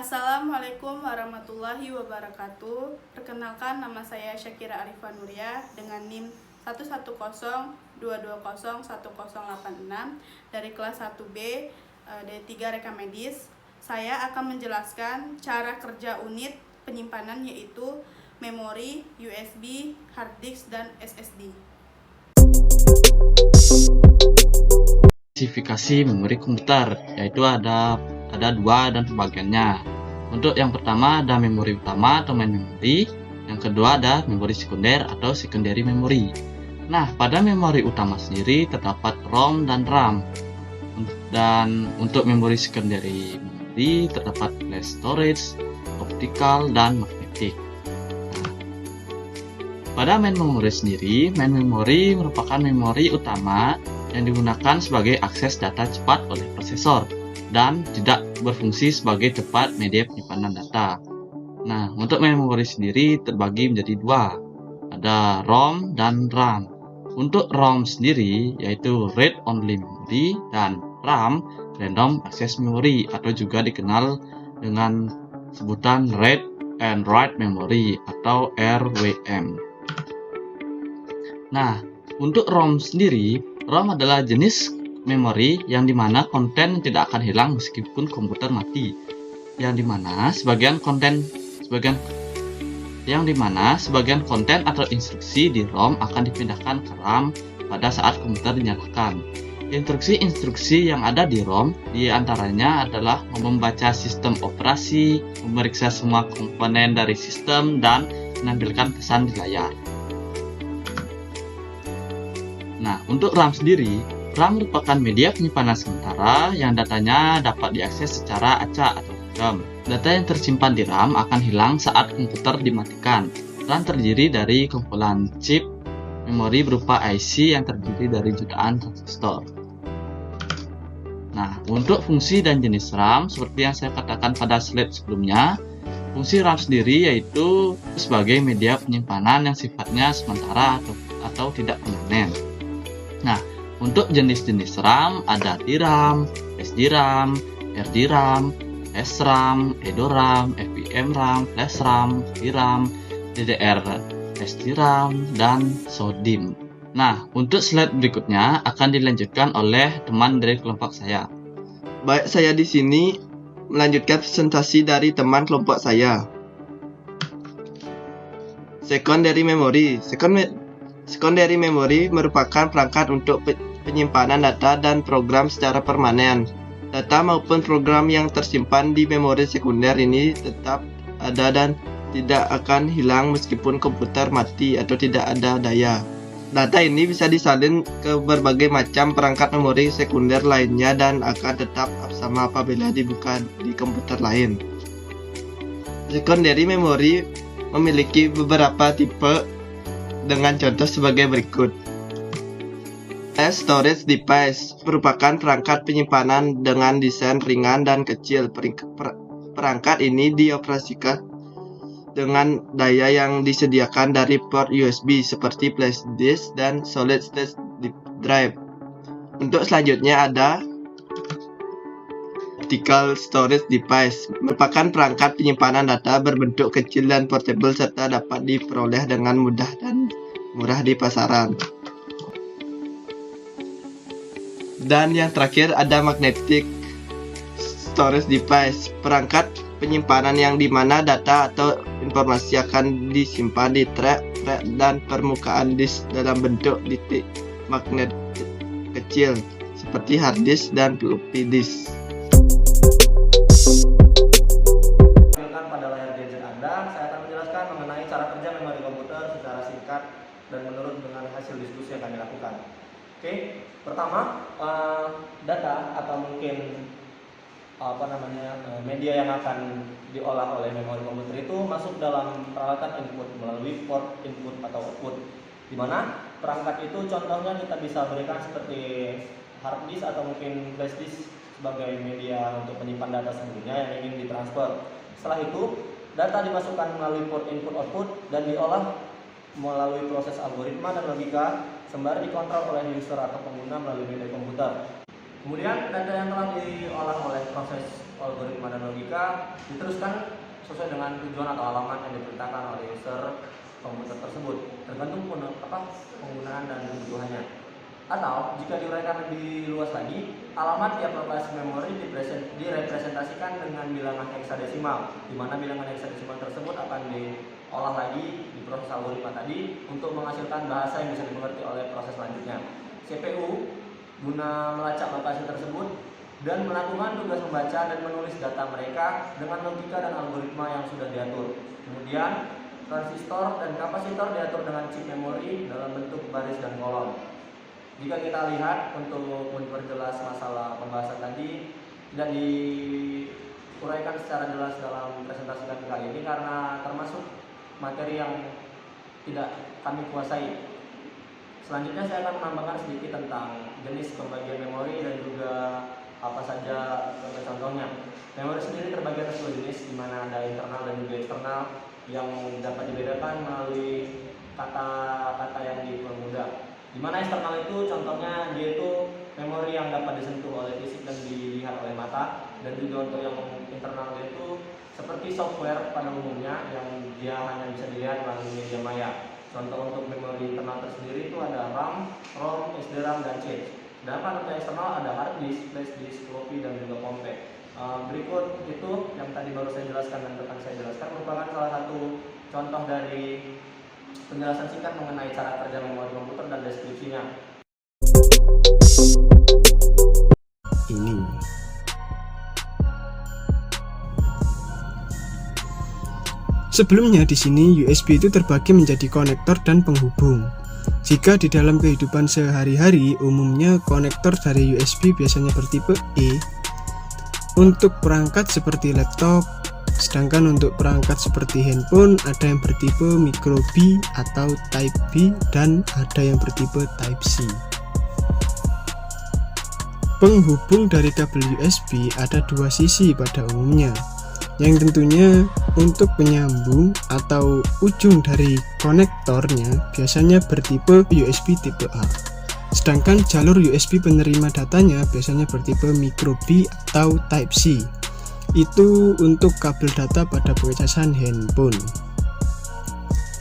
Assalamualaikum warahmatullahi wabarakatuh. Perkenalkan, nama saya Syakira Arifah Nuria dengan NIM 11022201086 dari kelas 1B D3 Reka Medis. Saya akan menjelaskan cara kerja unit penyimpanan, yaitu memori, USB, hard disk, dan SSD. Spesifikasi memori komputer, yaitu ada dua dan pembagiannya. Untuk yang pertama ada memori utama atau main memory, yang kedua ada memori sekunder atau secondary memory. Nah, pada memori utama sendiri terdapat ROM dan RAM. Dan untuk memori secondary memory terdapat flash storage, optical, dan magnetic. Pada main memory sendiri, main memory merupakan memori utama yang digunakan sebagai akses data cepat oleh prosesor dan tidak berfungsi sebagai tempat media penyimpanan data. Nah, untuk memori sendiri terbagi menjadi dua, ada ROM dan RAM. Untuk ROM sendiri yaitu Read Only Memory, dan RAM Random Access Memory atau juga dikenal dengan sebutan Read and Write Memory atau RWM. Nah, untuk ROM sendiri, ROM adalah jenis memori yang dimana konten tidak akan hilang meskipun komputer mati. Yang dimana sebagian konten atau instruksi di ROM akan dipindahkan ke RAM pada saat komputer dinyalakan. Instruksi-instruksi yang ada di ROM diantaranya adalah membaca sistem operasi, memeriksa semua komponen dari sistem, dan menampilkan pesan di layar. Nah, untuk RAM sendiri, RAM merupakan media penyimpanan sementara yang datanya dapat diakses secara acak atau random. Data yang tersimpan di RAM akan hilang saat komputer dimatikan. RAM terdiri dari kumpulan chip memori berupa IC yang terdiri dari jutaan transistor. Nah, untuk fungsi dan jenis RAM, seperti yang saya katakan pada slide sebelumnya, fungsi RAM sendiri yaitu sebagai media penyimpanan yang sifatnya sementara atau tidak permanen. Nah, untuk jenis-jenis RAM ada DRAM, SDRAM, RDRAM, SRAM, EDORAM, FPM-RAM, FlashRAM, VRAM, DDR SDRAM, dan SODIMM. Nah, untuk slide berikutnya akan dilanjutkan oleh teman dari kelompok saya. Baik, saya di sini melanjutkan presentasi dari teman kelompok saya. Secondary memory. Secondary memory merupakan perangkat untuk penyimpanan data dan program secara permanen. Data maupun program yang tersimpan di memori sekunder ini tetap ada dan tidak akan hilang meskipun komputer mati atau tidak ada daya. Data ini bisa disalin ke berbagai macam perangkat memori sekunder lainnya dan akan tetap sama apabila dibuka di komputer lain. Secondary memory memiliki beberapa tipe dengan contoh sebagai berikut. Flash storage device merupakan perangkat penyimpanan dengan desain ringan dan kecil. Perangkat ini dioperasikan dengan daya yang disediakan dari port USB seperti flash disk dan solid state drive. Untuk selanjutnya ada optical storage device, merupakan perangkat penyimpanan data berbentuk kecil dan portable serta dapat diperoleh dengan mudah dan murah di pasaran. Dan yang terakhir ada magnetic storage device, perangkat penyimpanan yang dimana data atau informasi akan disimpan di track dan permukaan disk dalam bentuk titik magnet kecil seperti hard disk dan floppy disk. Pada layar gadget Anda, saya akan menjelaskan mengenai cara kerja memori komputer secara singkat dan menurut dengan hasil diskusi yang kami lakukan. Oke, pertama, data atau mungkin media yang akan diolah oleh memori komputer itu masuk dalam peralatan input melalui port input atau output, di mana perangkat itu contohnya kita bisa berikan seperti hard disk atau mungkin flash disk sebagai media untuk menyimpan data sebelumnya yang ingin ditransfer. Setelah itu, data dimasukkan melalui port input output dan diolah melalui proses algoritma dan logika sembari dikontrol oleh user atau pengguna melalui media komputer. Kemudian data yang telah diolah oleh proses algoritma dan logika diteruskan sesuai dengan tujuan atau alamat yang diperintahkan oleh user komputer tersebut, tergantung penggunaan dan kebutuhannya. Atau jika diuraikan lebih luas lagi, alamat tiap lokasi memori direpresentasikan dengan bilangan heksadesimal, di mana bilangan heksadesimal tersebut akan diolah lagi di proses algoritma tadi untuk menghasilkan bahasa yang bisa dimengerti oleh proses selanjutnya. CPU guna melacak lokasi tersebut dan melakukan tugas membaca dan menulis data mereka dengan logika dan algoritma yang sudah diatur. Kemudian transistor dan kapasitor diatur dengan chip memori dalam bentuk baris dan kolom. Jika kita lihat untuk memperjelas masalah pembahasan tadi tidak diuraikan secara jelas dalam presentasi kami kali ini karena termasuk materi yang tidak kami kuasai. Selanjutnya saya akan menambahkan sedikit tentang jenis pembagian memori dan juga apa saja contohnya. Memori sendiri terbagi atas dua jenis, di mana ada internal dan juga eksternal yang dapat dibedakan melalui kata-kata yang dipermudah. Di mana eksternal itu contohnya dia itu memori yang dapat disentuh oleh fisik dan dilihat oleh mata, dan juga untuk yang internal dia itu seperti software pada umumnya yang dia hanya bisa dilihat melalui media maya. Contoh untuk memori internal tersendiri itu ada RAM, ROM, SD-RAM, dan cache. Sedangkan untuk eksternal ada hard disk, flash disk, floppy, dan juga compact. Berikut itu yang tadi baru saya jelaskan dan akan saya jelaskan merupakan salah satu contoh dari penjelasan singkat mengenai cara kerja memori komputer dan deskripsinya. Ini sebelumnya di sini USB itu terbagi menjadi konektor dan penghubung. Jika di dalam kehidupan sehari-hari umumnya konektor dari USB biasanya bertipe E untuk perangkat seperti laptop, sedangkan untuk perangkat seperti handphone ada yang bertipe micro B atau type B dan ada yang bertipe type C. Penghubung dari kabel USB ada dua sisi pada umumnya, yang tentunya untuk penyambung atau ujung dari konektornya biasanya bertipe USB tipe A. Sedangkan jalur USB penerima datanya biasanya bertipe micro B atau type C. Itu untuk kabel data pada pengecasan handphone.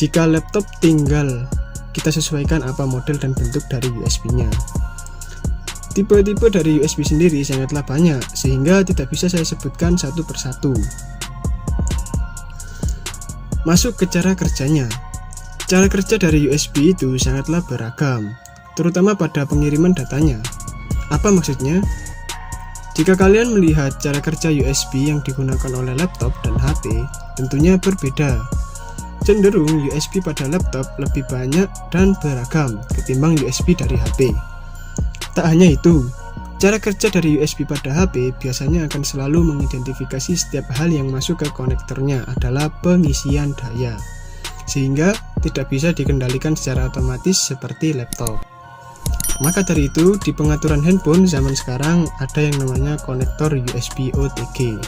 Jika laptop tinggal kita sesuaikan apa model dan bentuk dari USB-nya. Tipe-tipe dari USB sendiri sangatlah banyak sehingga tidak bisa saya sebutkan satu persatu. Masuk ke cara kerjanya. Cara kerja dari USB itu sangatlah beragam, terutama pada pengiriman datanya. Apa maksudnya? Jika kalian melihat cara kerja USB yang digunakan oleh laptop dan HP, tentunya berbeda. Cenderung USB pada laptop lebih banyak dan beragam ketimbang USB dari HP. Tak hanya itu, cara kerja dari USB pada HP biasanya akan selalu mengidentifikasi setiap hal yang masuk ke konektornya adalah pengisian daya, sehingga tidak bisa dikendalikan secara otomatis seperti laptop. Maka dari itu, di pengaturan handphone zaman sekarang ada yang namanya konektor USB OTG.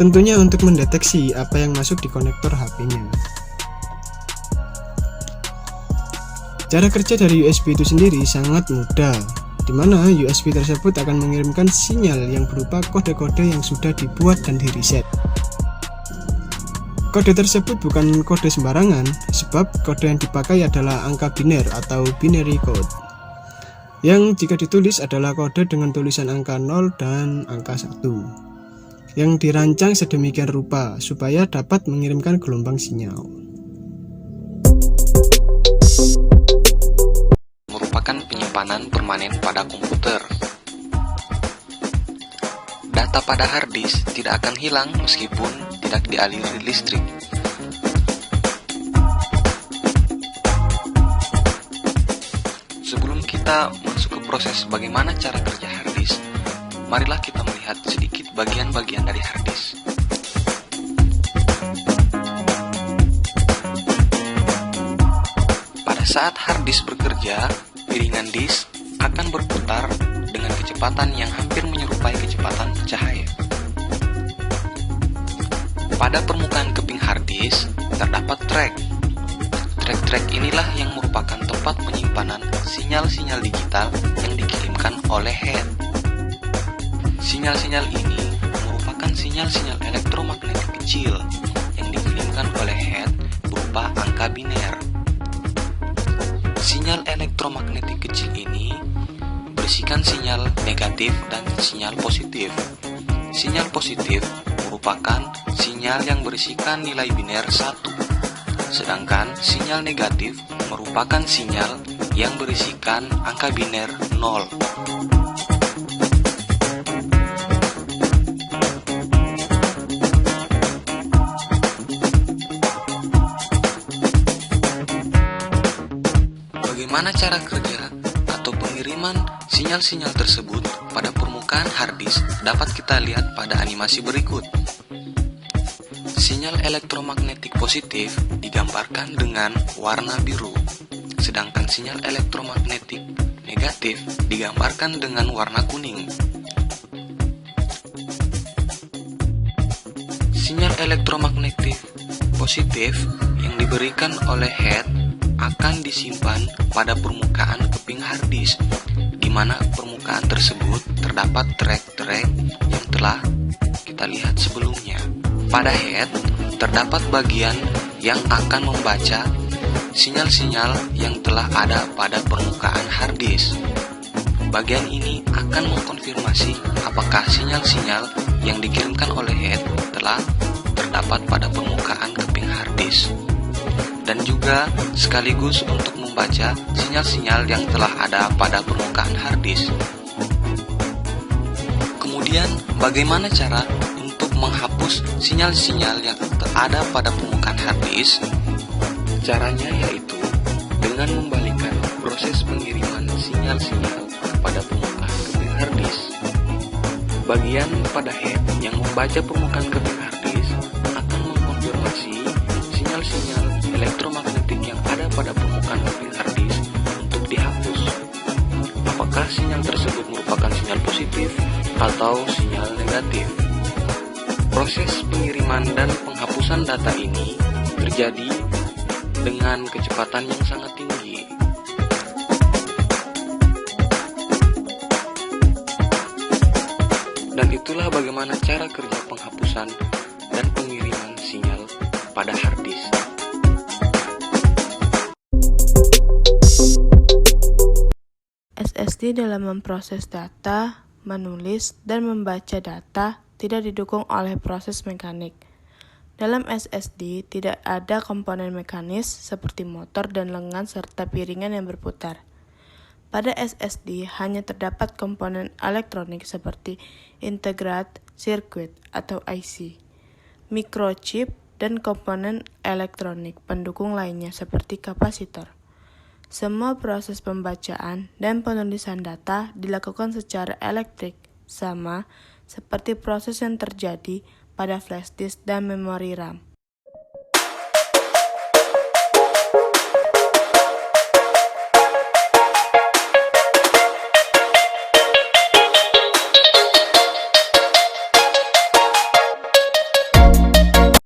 Tentunya untuk mendeteksi apa yang masuk di konektor HP-nya. Cara kerja dari USB itu sendiri sangat mudah, di mana USB tersebut akan mengirimkan sinyal yang berupa kode-kode yang sudah dibuat dan di-reset. Kode tersebut bukan kode sembarangan, sebab kode yang dipakai adalah angka biner atau binary code, yang jika ditulis adalah kode dengan tulisan angka 0 dan angka 1, yang dirancang sedemikian rupa supaya dapat mengirimkan gelombang sinyal. Merupakan penyimpanan permanen pada komputer. Data pada hard disk tidak akan hilang meskipun tidak dialiri listrik. Sebelum kita masuk ke proses bagaimana cara kerja hard disk, marilah kita melihat sedikit bagian-bagian dari hard disk. Pada saat hard disk bekerja, piringan disk akan berputar dengan kecepatan yang hampir menyerupai kecepatan cahaya. Pada permukaan keping hard disk terdapat track. Track-track inilah yang merupakan tempat penyimpanan sinyal-sinyal digital yang dikirimkan oleh head. Sinyal-sinyal ini merupakan sinyal-sinyal elektromagnetik kecil yang dikirimkan oleh head berupa angka biner. Sinyal elektromagnetik kecil ini berisikan sinyal negatif dan sinyal positif. Sinyal positif merupakan sinyal yang berisikan nilai biner 1, sedangkan sinyal negatif merupakan sinyal yang berisikan angka biner 0. Bagaimana cara kerja atau pengiriman sinyal-sinyal tersebut pada permukaan harddisk dapat kita lihat pada animasi berikut. Sinyal elektromagnetik positif digambarkan dengan warna biru, sedangkan sinyal elektromagnetik negatif digambarkan dengan warna kuning. Sinyal elektromagnetik positif yang diberikan oleh head akan disimpan pada permukaan keping harddisk, di mana permukaan tersebut terdapat trek-trek yang telah kita lihat sebelumnya. Pada head terdapat bagian yang akan membaca sinyal-sinyal yang telah ada pada permukaan harddisk. Bagian ini akan mengkonfirmasi apakah sinyal-sinyal yang dikirimkan oleh head telah terdapat pada permukaan keping harddisk, dan juga sekaligus untuk membaca sinyal-sinyal yang telah ada pada permukaan harddisk. Kemudian, bagaimana cara untuk menghapus sinyal-sinyal yang ada pada permukaan harddisk? Caranya yaitu dengan membalikan proses pengiriman sinyal-sinyal pada permukaan keping harddisk. Bagian pada head yang membaca permukaan keping harddisk akan mengkonfirmasi sinyal-sinyal elektromagnetik yang ada pada permukaan keping harddisk untuk dihapus. Apakah sinyal tersebut merupakan sinyal positif atau sinyal negatif? Proses pengiriman dan penghapusan data ini terjadi dengan kecepatan yang sangat tinggi. Dan itulah bagaimana cara kerja penghapusan dan pengiriman sinyal pada harddisk. SSD dalam memproses data, menulis, dan membaca data tidak didukung oleh proses mekanik. Dalam SSD tidak ada komponen mekanis seperti motor dan lengan serta piringan yang berputar. Pada SSD hanya terdapat komponen elektronik seperti integrated circuit atau IC, microchip, dan komponen elektronik pendukung lainnya seperti kapasitor. Semua proses pembacaan dan penulisan data dilakukan secara elektrik, sama seperti proses yang terjadi pada flash disk dan memori RAM.